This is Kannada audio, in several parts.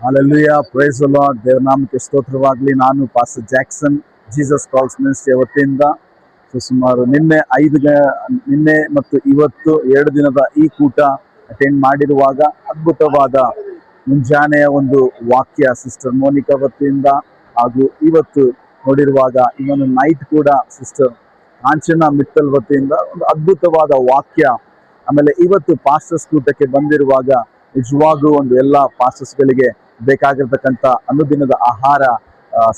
Hallelujah, price the lord. ದೇವರ ನಾಮಕ್ಕೆ ಸ್ತೋತ್ರವಾಗಲಿ. ನಾನು pastor Jackson, Jesus calls ministry ವತಿಯಿಂದ ಸುಮಾರು ನಿನ್ನೆ ಮತ್ತು ಇವತ್ತು 2 ದಿನದ ಈ ಕೂಟ ಅಟೆಂಡ್ ಮಾಡಿರುವಾಗ ಅದ್ಭುತವಾದ ಮುಂಜಾನೆಯ ಒಂದು ವಾಕ್ಯ ಸಿಸ್ಟರ್ ಮೋನಿಕಾ ವತಿಯಿಂದ, ಹಾಗೂ ಇವತ್ತು ನೋಡಿರುವಾಗ ಇನ್ನೊಂದು ನೈಟ್ ಕೂಡ ಸಿಸ್ಟರ್ ಕಾಂಚನ ಮಿತ್ತಲ್ ವತಿಯಿಂದ ಒಂದು ಅದ್ಭುತವಾದ ವಾಕ್ಯ. ಆಮೇಲೆ ಇವತ್ತು ಪಾಸ್ಟರ್ಸ್ ಕೂಟಕ್ಕೆ ಬಂದಿರುವಾಗ ನಿಜವಾಗೂ ಒಂದು ಎಲ್ಲ ಪಾಸ್ಟರ್ಸ್ಗಳಿಗೆ ಬೇಕಾಗಿರ್ತಕ್ಕಂಥ ಅನುದಿನದ ಆಹಾರ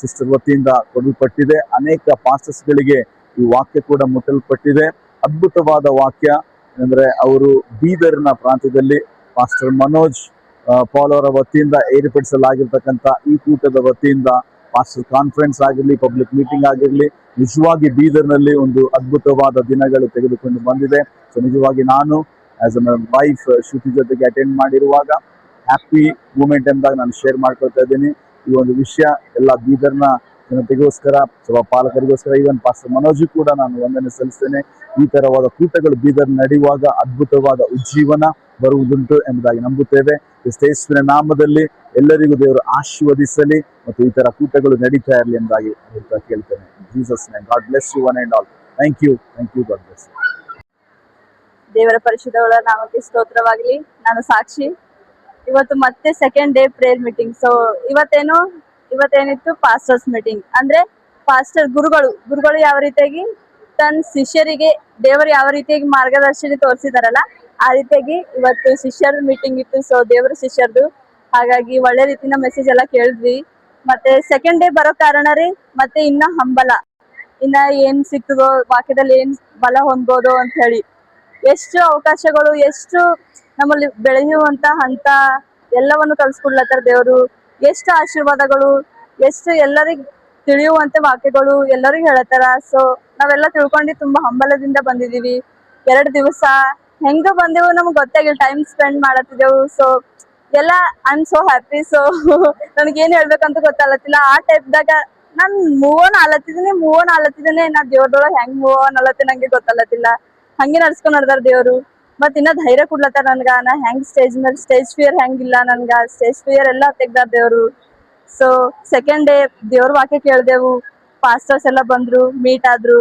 ಸಿಸ್ಟರ್ ವತಿಯಿಂದ ಕೊಡಲ್ಪಟ್ಟಿದೆ. ಅನೇಕ ಪಾಸ್ಟರ್ಸ್ಗಳಿಗೆ ಈ ವಾಕ್ಯ ಕೂಡ ಮುಟ್ಟಲ್ಪಟ್ಟಿದೆ. ಅದ್ಭುತವಾದ ವಾಕ್ಯ ಅಂದರೆ ಅವರು ಬೀದರ್ನ ಪ್ರಾಂತ್ಯದಲ್ಲಿ ಪಾಸ್ಟರ್ ಮನೋಜ್ ಪಾಲ್ ಅವರ ವತಿಯಿಂದ ಏರ್ಪಡಿಸಲಾಗಿರ್ತಕ್ಕಂಥ ಈ ಕೂಟದ ವತಿಯಿಂದ ಪಾಸ್ಟರ್ ಕಾನ್ಫರೆನ್ಸ್ ಆಗಿರಲಿ, ಪಬ್ಲಿಕ್ ಮೀಟಿಂಗ್ ಆಗಿರಲಿ, ನಿಜವಾಗಿ ಬೀದರ್ನಲ್ಲಿ ಒಂದು ಅದ್ಭುತವಾದ ದಿನಗಳು ತೆಗೆದುಕೊಂಡು ಬಂದಿದೆ. ಸೊ ನಿಜವಾಗಿ ನಾನು ಆಸ್ ಅ ವೈಫ್ ಶ್ರುತಿ ಜೊತೆಗೆ ಅಟೆಂಡ್ ಮಾಡಿರುವಾಗ ಹ್ಯಾಪಿ ಮೂಮೆಂಟ್ ಎಂದಾಗ ನಾನು ಶೇರ್ ಮಾಡ್ಕೊಳ್ತಾ ಇದ್ದೀನಿ. ಈ ಒಂದು ವಿಷಯ ಎಲ್ಲ ಬೀದರ್ನ ಜನತೆಗೋಸ್ಕರ, ಸಭಾ ಪಾಲಕರಿಗೋಸ್ಕರ, ಈವನ್ ಪಾಸ್ಟರ್ ಮನೋಜ್ ಕೂಡ ನಾನು ವಂದನೆ ಸಲ್ಲಿಸ್ತೇನೆ. ಈ ತರವಾದ ಕೂಟಗಳು ಬೀದರ್ ನಡೆಯುವಾಗ ಅದ್ಭುತವಾದ ಉಜ್ಜೀವನ ಬರುವುದುಂಟು ಎಂಬುದಾಗಿ ನಂಬುತ್ತೇವೆ. ಯೇಸುವಿನ ನಾಮದಲ್ಲಿ ಎಲ್ಲರಿಗೂ ದೇವರು ಆಶೀರ್ವದಿಸಲಿ ಮತ್ತು ಈ ತರ ಕೂಟಗಳು ನಡೀತಾ ಇರಲಿ ಎಂಬುದಾಗಿ ಕೇಳ್ತೇನೆ. Jesus name. God bless you one and all. Thank you. God bless you. ದೇವರ ಪರಿಶುದ್ಧಗಳ ನಾಮಕ್ಕೆ ಸ್ತೋತ್ರವಾಗಲಿ. ನಾನು ಸಾಕ್ಷಿ. ಇವತ್ತು ಮತ್ತೆ second day prayer meeting. So ಇವತ್ತೇನಿತ್ತು ಪಾಸ್ಟರ್ಸ್ ಮೀಟಿಂಗ್. ಅಂದ್ರೆ ಗುರುಗಳು ಯಾವ ರೀತಿಯಾಗಿ ತನ್ನ ಶಿಷ್ಯರಿಗೆ ದೇವರು ಯಾವ ರೀತಿಯಾಗಿ ಮಾರ್ಗದರ್ಶನ ತೋರಿಸಿದಾರಲ್ಲ ಆ ರೀತಿಯಾಗಿ ಇವತ್ತು ಶಿಷ್ಯರ ಮೀಟಿಂಗ್ ಇತ್ತು. ಸೊ ದೇವರ ಶಿಷ್ಯರ್ದು, ಹಾಗಾಗಿ ಒಳ್ಳೆ ರೀತಿನ ಮೆಸೇಜ್ ಎಲ್ಲ ಕೇಳಿದ್ವಿ. ಮತ್ತೆ ಸೆಕೆಂಡ್ ಡೇ ಬರೋ ಕಾರಣ ರೀ ಮತ್ತೆ ಇನ್ನ ಹಂಬಲ, ಇನ್ನ ಏನ್ ಸಿಗ್ತದೋ, ವಾಕ್ಯದಲ್ಲಿ ಏನ್ ಬಲ ಹೊಂದ್ಬೋದು ಅಂತ ಹೇಳಿ ಎಷ್ಟು ಅವಕಾಶಗಳು, ಎಷ್ಟು ನಮ್ಮಲ್ಲಿ ಬೆಳೆಯುವಂತ ಹಂತ ಎಲ್ಲವನ್ನು ಕಲ್ಸ್ಕೊಡ್ಲತ್ತಾರ ದೇವರು. ಎಷ್ಟು ಆಶೀರ್ವಾದಗಳು, ಎಷ್ಟು ಎಲ್ಲರಿಗ್ ತಿಳಿಯುವಂತ ವಾಕ್ಯಗಳು ಎಲ್ಲರಿಗೂ ಹೇಳತ್ತಾರ. ಸೊ ನಾವೆಲ್ಲ ತಿಳ್ಕೊಂಡು ತುಂಬಾ ಹಂಬಲದಿಂದ ಬಂದಿದೀವಿ. 2 ದಿವಸ ಹೆಂಗ ಬಂದೆವು ನಮ್ಗೆ ಗೊತ್ತಾಗಿಲ್ಲ, ಟೈಮ್ ಸ್ಪೆಂಡ್ ಮಾಡತ್ತಿದ್ದೆವು. ಸೊ ಎಲ್ಲ I am so happy. So ನನಗೇನ್ ಹೇಳ್ಬೇಕಂತ ಗೊತ್ತಾಗತ್ತಿಲ್ಲ. ಆ ಟೈಪ್ದಾಗ ನಾನ್ ಮೂವ್ ಆನ್ ಆಲತ್ತಿದ್ದೀನಿ. ನಾ ದೇವ್ರದೊಳಗ ಹೆಂಗ್ ಮೂವ್ ಆನ್ ಆಲತ್ತೀನಿ ನಂಗೆ ಗೊತ್ತಾಗತ್ತಿಲ್ಲ. ಹಂಗೆ ನಡ್ಸ್ಕೊಂಡ್ ನಡ್ದಾರ ದೇವ್ರು. ಮತ್ ಇನ್ನ ಧೈರ್ಯ ಕೊಡ್ಲತ್ತಾರ ನನ್ಗ. ನಾ ಹೆಂಗ್ ಸ್ಟೇಜ್ ಫಿಯರ್ ಹೆಂಗಿಲ್ಲ ನನ್ಗ, ಸ್ಟೇಜ್ ಫಿಯರ್ ಎಲ್ಲ ತೆಗ್ದಾರ ದೇವ್ರು. ಸೊ ಸೆಕೆಂಡ್ ಡೇ ದೇವ್ರ ವಾಕ್ಯ ಕೇಳ್ದೆವು. ಪಾಸ್ಟರ್ಸ್ ಎಲ್ಲ ಬಂದ್ರು, ಮೀಟ್ ಆದ್ರು.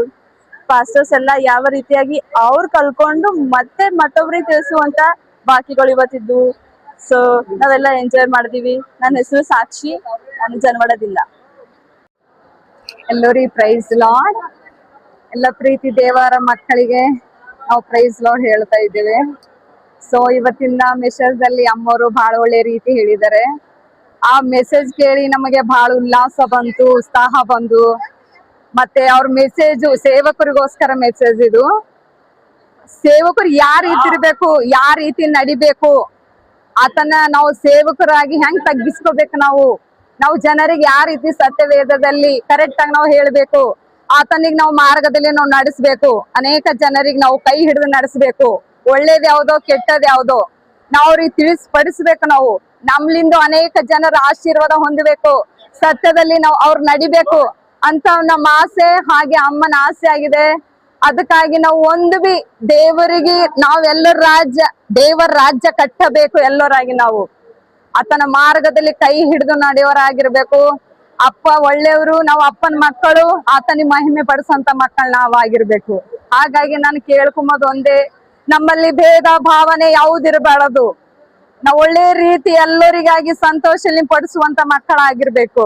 ಪಾಸ್ಟರ್ಸ್ ಎಲ್ಲ ಯಾವ ರೀತಿಯಾಗಿ ಅವ್ರು ಕಲ್ಕೊಂಡು ಮತ್ತೆ ಮತ್ತೊಬ್ರಿಗೆ ತಿಳಿಸುವಂತ ಬಾಕಿಗಳು ಇವತ್ತಿದ್ದು. ಸೊ ನಾವೆಲ್ಲ ಎಂಜಾಯ್ ಮಾಡಿದೀವಿ. ನನ್ನ ಹೆಸರು ಸಾಕ್ಷಿ, ನಾನು ಜನವಾಡದಿಂದ. ಎಲ್ಲರಿಗೂ ಪ್ರೈಸ್ ಲಾರ್ಡ್. ಎಲ್ಲ ಪ್ರೀತಿ ದೇವರ ಮಕ್ಕಳಿಗೆ ನಾವು ಪ್ರೈಸ್ ಲಾರ್ಡ್ ಹೇಳ್ತಾ ಇದ್ದೇವೆ. ಸೊ ಇವತ್ತಿನ ಮೆಸೇಜ್ ಅಲ್ಲಿ ಅಮ್ಮವರು ಬಹಳ ಒಳ್ಳೆ ರೀತಿ ಹೇಳಿದ್ದಾರೆ. ಆ ಮೆಸೇಜ್ ಕೇಳಿ ನಮಗೆ ಬಹಳ ಉಲ್ಲಾಸ ಬಂತು, ಉತ್ಸಾಹ ಬಂದು. ಮತ್ತೆ ಅವ್ರ ಮೆಸೇಜ್ ಸೇವಕರಿಗೋಸ್ಕರ ಮೆಸೇಜ್ ಇದು. ಸೇವಕರು ಯಾವ ರೀತಿ ಇರ್ಬೇಕು, ಯಾವ ರೀತಿ ನಡಿಬೇಕು, ಆತನ ನಾವು ಸೇವಕರಾಗಿ ಹೆಂಗ್ ತಗ್ಗಿಸ್ಕೋಬೇಕು, ನಾವು ಜನರಿಗೆ ಯಾವ ರೀತಿ ಸತ್ಯವೇದದಲ್ಲಿ ಕರೆಕ್ಟ್ ಆಗಿ ನಾವು ಹೇಳ್ಬೇಕು, ಆತನಿಗೆ ನಾವು ಮಾರ್ಗದಲ್ಲಿ ನಾವು ನಡೆಸ್ಬೇಕು, ಅನೇಕ ಜನರಿಗೆ ನಾವು ಕೈ ಹಿಡಿದು ನಡೆಸ್ಬೇಕು. ಒಳ್ಳೇದ್ ಯಾವ್ದೋ ಕೆಟ್ಟದ್ ಯಾವ್ದೋ ನಾವು ಅವ್ರಿಗೆ ತಿಳಿಸ್ಪಡಿಸ್ಬೇಕು. ನಾವು ನಮ್ಲಿಂದ ಅನೇಕ ಜನರ ಆಶೀರ್ವಾದ ಹೊಂದಬೇಕು, ಸತ್ಯದಲ್ಲಿ ನಾವು ಅವ್ರು ನಡಿಬೇಕು ಅಂತ ನಮ್ಮ ಆಸೆ, ಹಾಗೆ ಅಮ್ಮನ ಆಸೆ ಆಗಿದೆ. ಅದಕ್ಕಾಗಿ ನಾವು ಒಂದು ಬಿ ದೇವರಿಗೆ ದೇವರ ರಾಜ್ಯ ಕಟ್ಟಬೇಕು. ಎಲ್ಲರಾಗಿ ನಾವು ಆತನ ಮಾರ್ಗದಲ್ಲಿ ಕೈ ಹಿಡಿದು ನಡೆಯೋರಾಗಿರ್ಬೇಕು. ಅಪ್ಪ ಒಳ್ಳೆಯವರು, ನಾವು ಅಪ್ಪನ ಮಕ್ಕಳು, ಆತನಿಗೆ ಮಹಿಮೆ ಪಡಿಸಂತ ಮಕ್ಕಳು ನಾವು ಆಗಿರ್ಬೇಕು. ಹಾಗಾಗಿ ನಾನು ಕೇಳ್ಕೊಂಬೋದು ಒಂದೇ, ನಮ್ಮಲ್ಲಿ ಭೇದ ಭಾವನೆ ಯಾವುದಿರಬಾರದು. ನಾವು ಒಳ್ಳೆ ರೀತಿ ಎಲ್ಲರಿಗಾಗಿ ಸಂತೋಷ ಪಡಿಸುವಂತ ಮಕ್ಕಳಾಗಿರ್ಬೇಕು.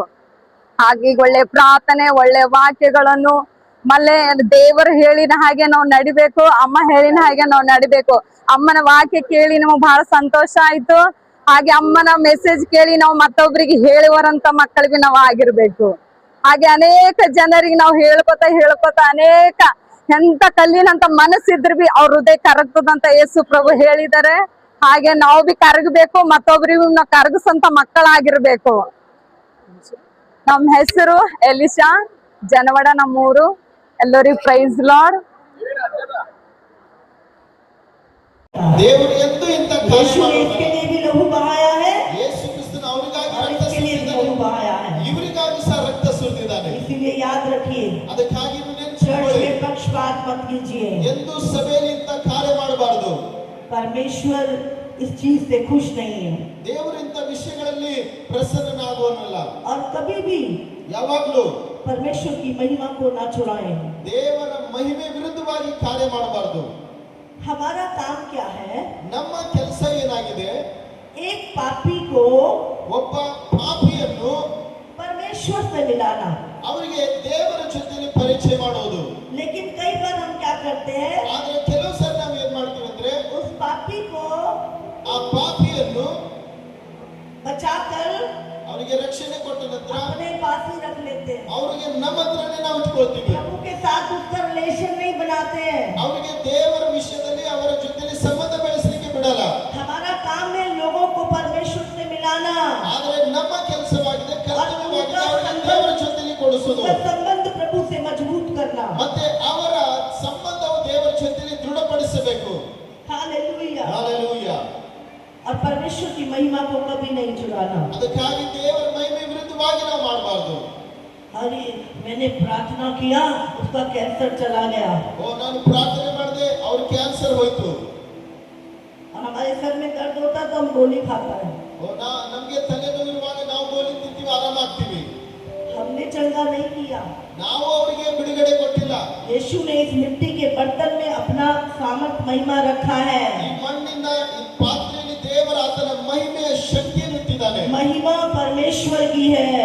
ಹಾಗೆ ಒಳ್ಳೆ ಪ್ರಾರ್ಥನೆ, ಒಳ್ಳೆ ವಾಕ್ಯಗಳನ್ನು ಮಲ್ಲೆ ದೇವರು ಹೇಳಿನ ಹಾಗೆ ನಾವು ನಡಿಬೇಕು. ಅಮ್ಮ ಹೇಳಿನ ಹಾಗೆ ನಾವು ನಡಿಬೇಕು. ಅಮ್ಮನ ವಾಕ್ಯ ಕೇಳಿ ನಮಗೆ ಬಹಳ ಸಂತೋಷ ಆಯ್ತು. ಹಾಗೆ ಅಮ್ಮನ ಮೆಸೇಜ್ ಕೇಳಿ ನಾವು ಮತ್ತೊಬ್ರಿಗೆ ಹೇಳುವರಂತ ಮಕ್ಕಳಿಗೆ ನಾವು ಆಗಿರ್ಬೇಕು. ಹಾಗೆ ಅನೇಕ ಜನರಿಗೆ ನಾವು ಹೇಳ್ಕೊತ ಅನೇಕ ಎಂತ ಕಲ್ಲಿನಂತ ಮನಸ್ಸಿದ್ರು ಬಿ ಅವ್ರ ಹೃದಯ ಕರಗ್ತದಂತ ಯೇಸು ಪ್ರಭು ಹೇಳಿದ್ದಾರೆ. ಹಾಗೆ ನಾವು ಬಿ ಕರಗಬೇಕು, ಮತ್ತೊಬ್ರಿಗೂ ನಾವು ಕರಗಿಸಂತ ಮಕ್ಕಳಾಗಿರ್ಬೇಕು. ನಮ್ಮ ಹೆಸರು ಎಲಿಶಾ, ಜನವಾಡ ನಮ್ಮೂರು. ಎಲ್ಲರಿಗೂ ಪ್ರೈಸ್ ಲಾರ್ಡ್. ದೇವರು ಎಂದು ಇಂತ यीशु ने इसके लिए भी लहू बहाया है, ಯೇಸು ಕ್ರಿಸ್ತನ ಅವರಿಗಾಗಿ और ರಕ್ತ इसके लिए भी लहू बहाया है. ಇವರಿಗಾಗಿ ಸಹ ರಕ್ತ ಸುರಿದಿದ್ದಾನೆ. इसीलिए याद रखिए, ಅದಕ್ಕಾಗಿ चर्च में पक्षपात मत कीजिए. ಎಂದು ಸಭೆಯಲ್ಲಿ ಇಂತ ಕಾರ್ಯ ಮಾಡಬಾರದು. परमेश्वर इस चीज से खुश नहीं है. ದೇವರು ಇಂತ ವಿಷಯಗಳಲ್ಲಿ ಪ್ರಸನ್ನನಾಗುವನಲ್ಲ. और कभी भी ಯಾವಾಗ್ಲೂ परमेश्वर की महिमा को ना छुड़ाएं। ದೇವರ ಮಹಿಮೆ ವಿರುದ್ಧವಾಗಿ ಕಾರ್ಯ ಮಾಡಬಾರದು. हमारा काम क्या है? ನಮ್ಮ ಕೆಲಸ ಏನಾಗಿದೆ? एक पापी को ಒಬ್ಬ ಪಾಪಿಯನ್ನು परमेश्वर से मिलाना। ಅವರಿಗೆ ದೇವರ ಜೊತೆಲಿ ಪರಿಚಯ ಮಾಡೋದು. लेकिन कई बार हम क्या करते हैं? ಆದ್ರೆ ಕೆಲವು ಸಲ ನಾವು ಏನ್ ಮಾಡ್ತೀವಿ ಅಂದ್ರೆ उस पापी को ಆ ಪಾಪಿಯನ್ನು बचाकर ಅವರಿಗೆ ರಕ್ಷಣೆ ಕೊಟ್ಟ ನಂತರ अपने पास ही रख लेते हैं। ಅವರಿಗೆ ನಮ್ಮ ಹತ್ರನೇ ನಾವು ಇಟ್ಕೊಳ್ತೀವಿ. प्रभु के साथ उसका रिलेशन नहीं बनाते हैं। ಅವರಿಗೆ ದೇವರ ವಿಷಯದಲ್ಲಿ ಅವರ ಜೊತೆಲಿ ಸಂಬಂಧ ಬೆಳೆಸಲಿಕ್ಕೆ ಬಿಡಲ್ಲ. हमारा काम है लोगों को परमेश्वर से मिलाना। ಆದ್ರೆ ನಮ್ಮ ಕೆಲಸವಾಗಿದೆ, ಕರ್ತವ್ಯವಾಗಿದೆ ಅವರಿಗೆ ದೇವರ ಜೊತೆಲಿ ಕೊಡಿಸೋದು उसका संबंध प्रभु से मजबूत करना। ಮತ್ತೆ ಅವರ ಸಂಬಂಧವು ದೇವರ ಜೊತೆಲಿ ದೃಢಪಡಿಸಬೇಕು. हालेलुया। ಹಾಲೆಲೂಯಾ. और परमेश्वर की महिमा को कभी नहीं चुराना। ಅದಕ್ಕಾಗಿ ದೇವರ ಮಹಿಮೆ ವಿರುದ್ಧವಾಗಿ ನಾವು ಮಾಡಬಾರದು. अरे मैंने प्रार्थना किया, उसका कैंसर चला गया। ನಾನು ಪ್ರಾರ್ಥನೆ ಮಾಡಿದೆ, ಅವ್ರ ಕ್ಯಾನ್ಸರ್ ಹೋಯ್ತು. और हमारे सर में दर्द होता तो हम गोली खाता है। ನಮ್ಗೆ ತಲೆನೋವಿರುವಾಗ ನಾವು ಗೋಲಿ ತಿಂತೀವಿ, ಆರಾಮಾಗ್ತೀವಿ. हमने चंगा नहीं किया। ನಾವು ಅವರಿಗೆ ಬಿಡುಗಡೆ ಕೊಟ್ಟಿಲ್ಲ. यीशु ने इस मिट्टी के बर्तन में अपना सामर्थ महिमा रखा है। ಈ ಮಣ್ಣಿನ ಈ ಪಾತ್ರೆಯಲ್ಲಿ ದೇವರ ಆತನ ಮಹಿಮೆಯ ಶಕ್ತಿಯನ್ನು ಇಟ್ಟಿದ್ದಾನೆ. महिमा परमेश्वर की है।